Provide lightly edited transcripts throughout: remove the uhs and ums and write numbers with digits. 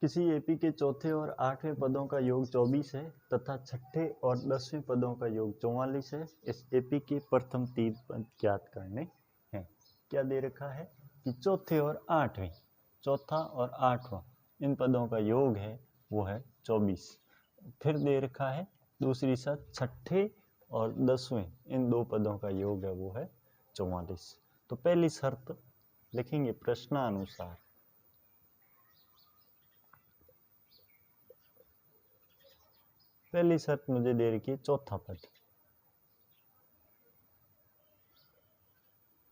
किसी एपी के चौथे और आठवें पदों का योग 24 है तथा छठे और 10वें पदों का योग 44 है। इस एपी के प्रथम 3 पद ज्ञात करने हैं। क्या दे रखा है कि चौथे और आठवें, चौथा और आठवां इन पदों का योग है वो है 24। फिर दे रखा है दूसरी शर्त छठे और 10वें इन दो पदों का योग है वो है 44। तो पहली शर्त लिखेंगे प्रश्नानुसार। पहली शर्त मुझे दे रखी है चौथा पद,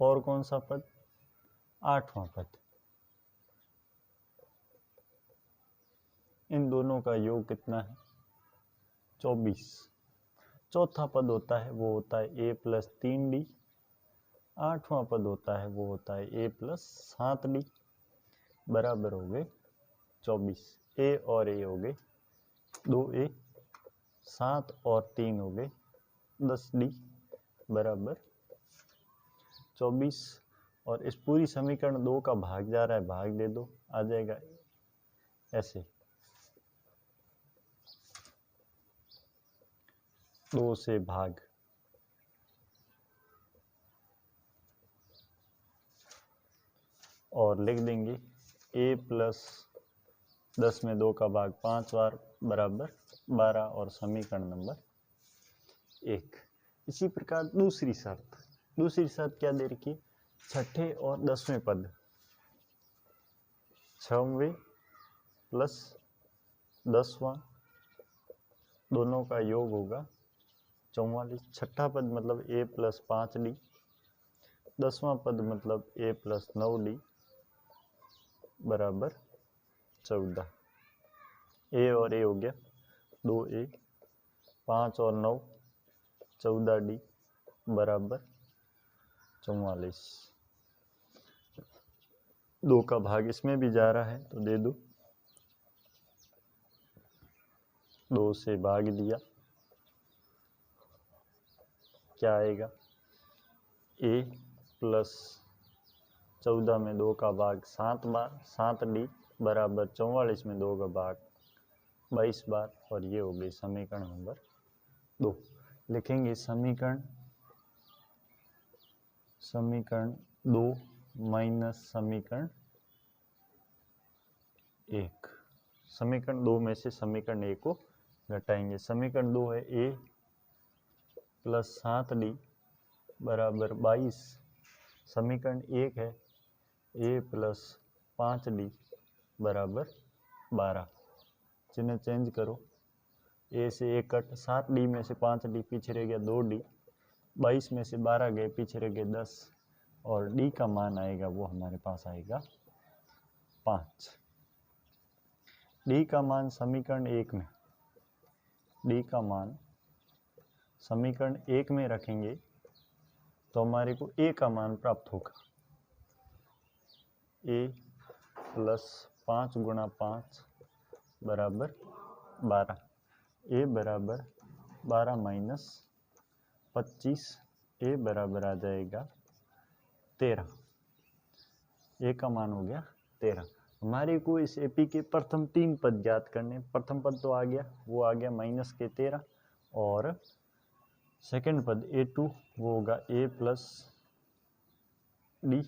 और कौन सा पद? आठवां पद। इन दोनों का योग कितना है? 24। चौथा पद होता है वो होता है a + 3d। आठवां पद होता है वो होता है a + 7d बराबर हो गए 24। a और a हो गए 2a, 7 और 3 हो गए 10d बराबर 24। और इस पूरी समीकरण 2 का भाग जा रहा है, भाग दे दो, आ जाएगा ऐसे 2 से भाग, और लिख देंगे a + 10 में 2 का भाग 5 बार बराबर 12 और समीकरण नंबर 1। इसी प्रकार दूसरी शर्त क्या दे रखी है? छठे और 10वें पद, 6वें + 10वां दोनों का योग होगा 44। छठा पद मतलब a + 5d, 10वां पद मतलब a + 9d बराबर 14। a और a हो गया 2a, 5 और 9 14d बराबर 44। 2 का भाग इसमें भी जा रहा है तो दे दो, 2 से भाग दिया, क्या आएगा? a + 14 में 2 का भाग 7 बार, 7d बराबर 44 में 2 का भाग 22 बार, और ये हो गई समीकरण नंबर 2। लिखेंगे समीकरण 2 माइनस समीकरण 1। समीकरण 2 में से समीकरण 1 को घटाएंगे। समीकरण 2 है a + 7d बराबर 22। समीकरण 1 है a + 5d बराबर 12। चिन्ह चेंज करो, a से 1 कट, 7d में से 5d पीछे रह गया 2d, 22 में से 12 गए पीछे रह गए 10, और d का मान आएगा वो हमारे पास आएगा 5। d का मान समीकरण 1 में, d का मान समीकरण 1 में रखेंगे तो हमारे को a का मान प्राप्त होगा। a + 5 × 5 बराबर 12। a बराबर 12 - 25, a बराबर आ जाएगा 13। a का मान हो गया 13। हमारे को इस एपी के प्रथम 3 पद ज्ञात करने। प्रथम पद तो आ गया, वो आ गया -13, और सेकंड पद a2 वो होगा a + d।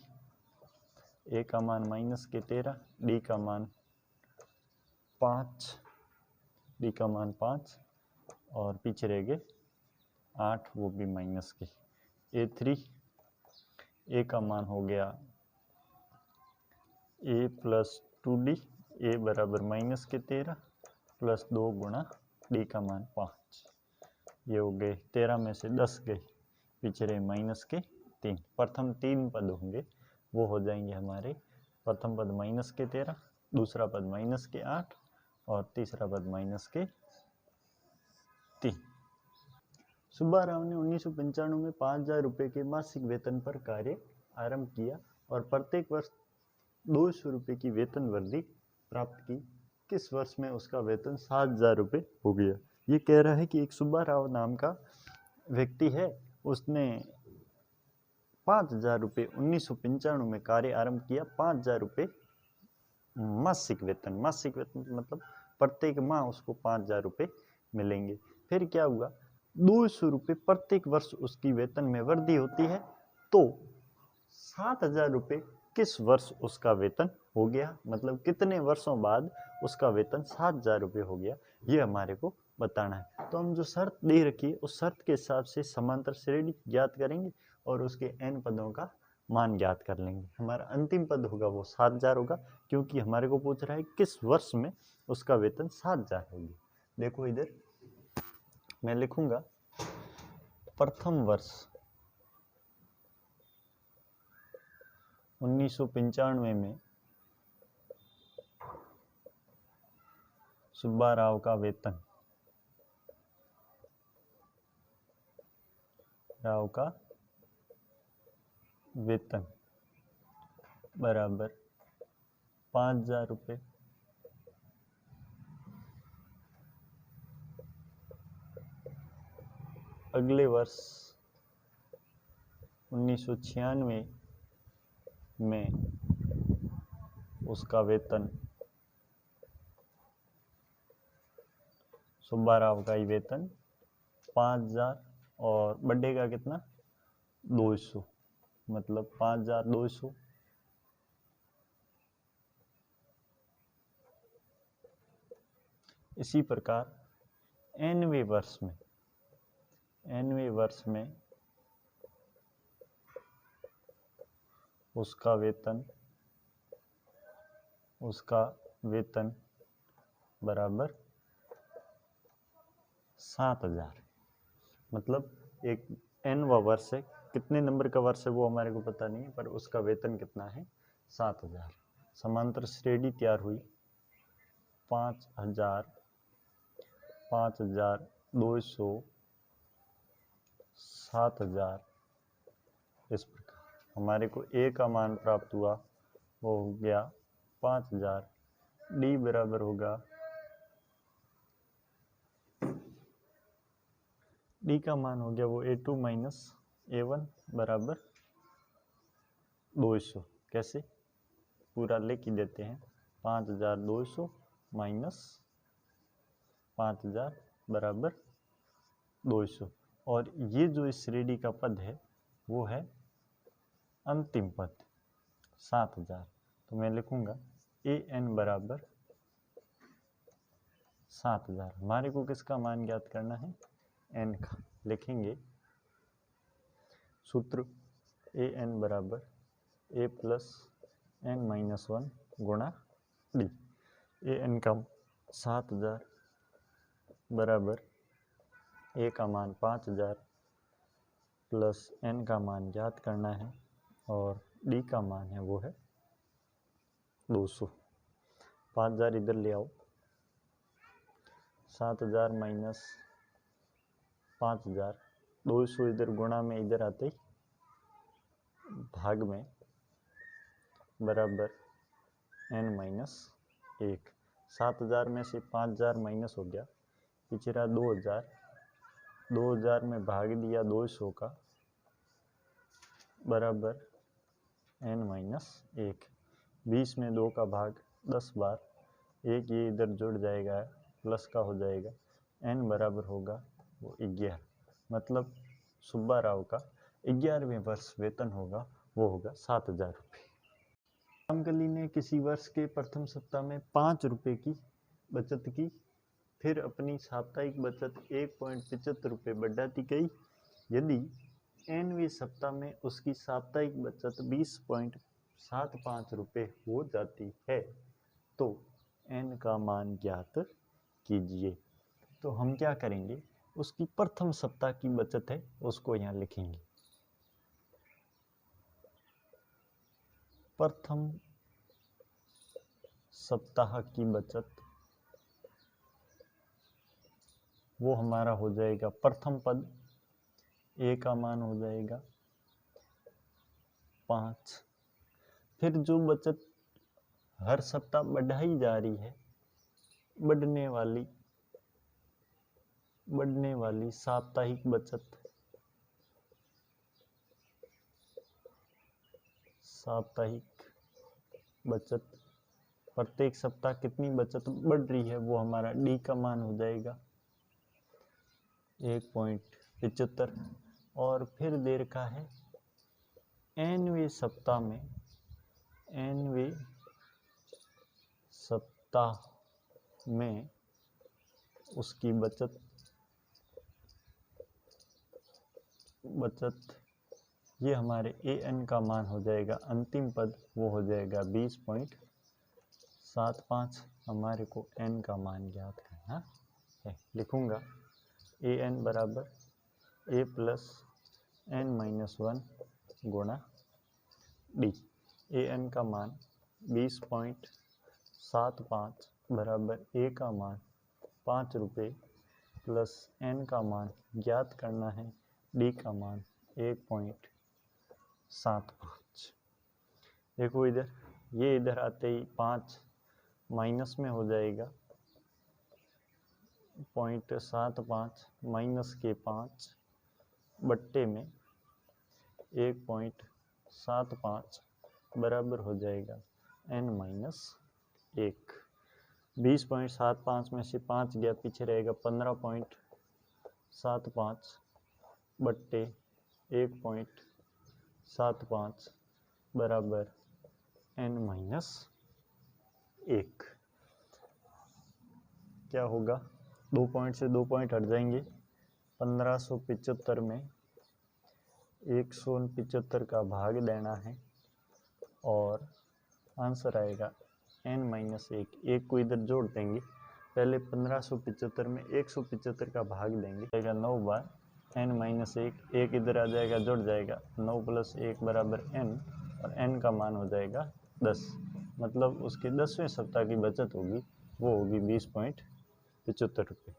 a का मान -13, d का मान 5, d का मान 5, और पीछे रह गए 8, वो भी माइनस के। a3, a का मान हो गया a + 2d, a बराबर -13 + 2 × d का मान 5। ये हो गए 13 में से 10 गए, पीछे रहे -3। प्रथम 3 पद होंगे वो हो जाएंगे हमारे, प्रथम पद -13, दूसरा पद -8, और तीसरा पद -3। सुब्बा राव ने 1995 में 5,000 रुपये के मासिक वेतन पर कार्य आरंभ किया और प्रत्येक वर्ष 200 रुपये की वेतन वृद्धि प्राप्त की। किस वर्ष में उसका वेतन 7,000 रुपये हो गया? ये कह रहा है कि एक सुब्बा राव नाम का व्यक्ति है, उसने 5,000 रुपये 1995 में कार्य आरंभ किया। 5,000 रुपये मासिक वेतन मतलब प्रत्येक माह उसको 5,000 रुपये मिलेंगे। फिर क्या हुआ, 200 रुपये प्रत्येक वर्ष उसकी वेतन में वृद्धि होती है, तो 7,000 रुपये किस वर्ष उसका वेतन हो गया, मतलब कितने वर्षों बाद उसका वेतन 7,000 रुपये हो गया, ये हमारे को बताना है। तो हम जो शर्त दे रखी है उस शर्त के हिसाब से समांतर श्रेणी ज्ञात करेंगे और उसके n पदों का मान ज्ञात कर लेंगे। हमारा अंतिम पद होगा वो 7,000 होगा, क्योंकि हमारे को पूछ रहा है किस वर्ष में उसका वेतन 7,000 होगी। देखो इधर मैं लिखूंगा प्रथम वर्ष 1995 में सुब्बा राव का वेतन बराबर 5,000 रुपये। अगले वर्ष 1996 में उसका वेतन सुब्बा राव का ही वेतन 5,000 और बढ़ेगा कितना 200, मतलब 5,200। इसी प्रकार nवें वर्ष में उसका वेतन बराबर 7,000, मतलब एक nवा वर्ष है, कितने नंबर का वर्ष है वो हमारे को पता नहीं है, पर उसका वेतन कितना है 7,000। समांतर श्रेणी तैयार हुई 5,000, 5,200, 7,000, इस प्रकार हमारे को a का मान प्राप्त हुआ, वो हो गया 5,000। d बराबर होगा, d का मान हो गया वो a2 माइनस a1 बराबर 200। कैसे, पूरा लिख ही देते हैं, 5,200 माइनस 5,000 बराबर 200। और ये जो इस श्रेणी का पद है वो है अंतिम पद 7,000। तो मैं लिखूंगा an बराबर 7,000। हमारे को किसका मान ज्ञात करना है, n का। लिखेंगे सूत्र an बराबर a प्लस n माइनस 1 गुणा d। an का 7,000 बराबर a का मान 5,000 प्लस n का मान ज्ञात करना है, और d का मान है वो है 200। 5,000 इधर ले आओ, 7,000 माइनस 5,000, 200 इधर गुणा में इधर आते ही भाग में बराबर n माइनस 1। 7,000 में से 5,000 माइनस हो गया, पिछड़ा 2,000, 2,000 में भाग दिया 200 का बराबर n माइनस 1। 20 में 2 का भाग 10 बार, एक ये इधर जुड़ जाएगा, प्लस का हो जाएगा, n बराबर होगा वो 11। मतलब सुब्बा राव का 11वें वर्ष वेतन होगा वो होगा 7,000 रुपये। रामकली ने किसी वर्ष के प्रथम सप्ताह में 5 रुपये की बचत की, फिर अपनी साप्ताहिक बचत 1.75 रुपये बढ़ाती गई। यदि nवें सप्ताह में उसकी साप्ताहिक बचत 20.75 रुपये हो जाती है तो n का मान ज्ञात कीजिए। तो हम क्या करेंगे, उसकी प्रथम सप्ताह की बचत है उसको यहाँ लिखेंगे। प्रथम सप्ताह की बचत वो हमारा हो जाएगा प्रथम पद, a का मान हो जाएगा 5। फिर जो बचत हर सप्ताह बढ़ाई जा रही है, बढ़ने वाली साप्ताहिक बचत प्रत्येक सप्ताह कितनी बचत बढ़ रही है वो हमारा डी का मान हो जाएगा 1.75। और फिर दे रखा है nवें सप्ताह में उसकी बचत ये हमारे an का मान हो जाएगा, अंतिम पद वो हो जाएगा 20.75। हमारे को n का मान ज्ञात करना है। लिखूंगा an बराबर a प्लस n-1 गुणा डी। an का मान 20.75 बराबर a का मान 5 रुपये प्लस n का मान ज्ञात करना है, डी का मान 1.75। देखो इधर, ये इधर आते ही 5 माइनस में हो जाएगा, 0.75 माइनस के 5 बट्टे में 1.75 बराबर हो जाएगा n-1। 20.75 में से 5 गया, पीछे रहेगा 15.75 बट्टे 1.75 बराबर n-1। क्या होगा, 2 पॉइंट से 2 पॉइंट हट जाएंगे। 1575 में 175 का भाग देना है और आंसर आएगा n-1। एक को इधर जोड़ देंगे, पहले 1575 में 175 का भाग देंगे, आएगा 9 बार n-1। एक इधर आ जाएगा, जुड़ जाएगा, 9 + 1 बराबर n, और n का मान हो जाएगा 10। मतलब उसके 10वें सप्ताह की बचत होगी, वो होगी 20.75 रुपये।